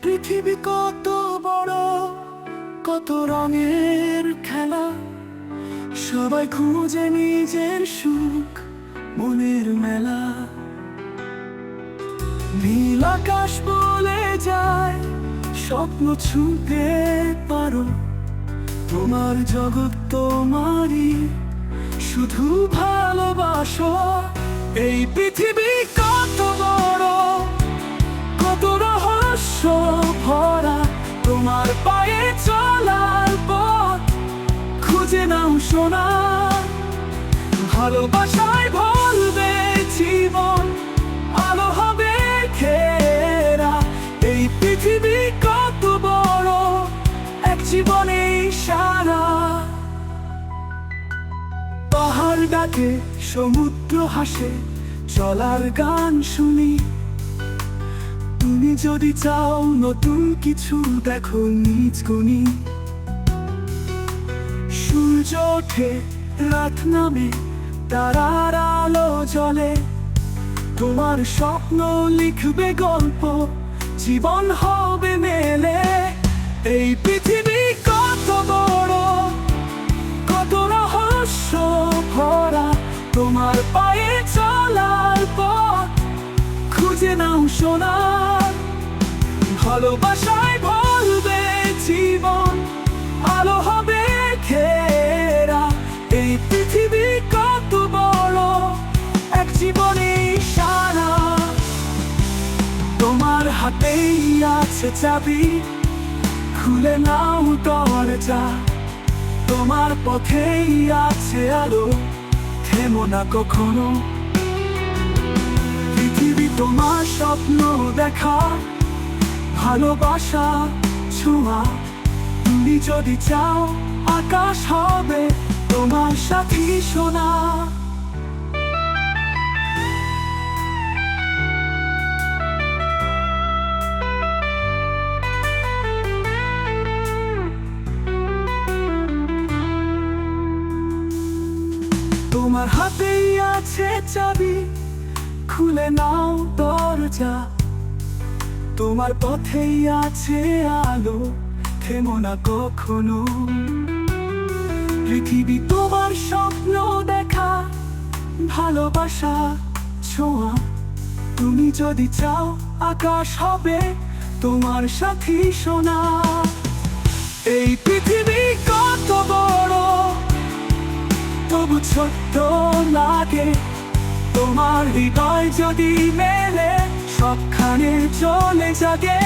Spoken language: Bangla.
পৃথিবী কত বড়, কত রঙের খেলা, সবাই খুঁজে নিজের সুখ, মনের মেলা। নীল আকাশ বলে যায়, স্বপ্ন ছুঁতে পারো, তোমার জগৎ তোমারই, শুধু ভালোবাসো। এই পৃথিবী কত বড়, কত রহস্য ভরা, তোমার পায়ে চলার পথ খুঁজে নাও সোনা। ভালোবাসায় ভরবে জীবন, আলো হবে ঘেরা। এই পৃথিবী কত বড়, এক জীবনে সারা। পাহাড় ডাকে, সমুদ্র হাসে, চলার গান শুনি। তুমি যদি চাও নতুন কিছু, দেখো নিজ গুণী। সূর্য ওঠে, রাত নামে, তারার আলো জ্বলে, তোমার স্বপ্ন লিখবে গল্প, জীবন হবে মেলে। এই পৃথিবী কত বড়, কত রহস্য ভরা, তোমার পায়ে চলার পথ খুঁজে নাও সোনা। ভালোবাসায় ভরবে জীবন, আলো হবে ঘেরা। এই পৃথিবী কত বড়, এক জীবনে সারা। তোমার হাতেই আছে চাবি, খুলে নাও দরজা। তোমার পথেই আছে আলো, থেমো না কখনো। পৃথিবী তোমার স্বপ্ন দেখা, ভালোবাসা ছোঁয়া। তুমি যদি চাও, আকাশ হবে তোমার সাথী সোনা। তোমার হাতেই আছে চাবি, খুলে নাও দরজা। তোমার পথেই আছে আলো, থেমো না কখনো। পৃথিবী তোমার স্বপ্ন দেখা, ভালোবাসা ছোঁয়া। তুমি যদি চাও, আকাশ হবে তোমার সাথী সোনা। এই পৃথিবী কত বড়, তবু ছোট্ট লাগে। তোমার হৃদয় যদি মেলে, সবখানে চলে জাগে।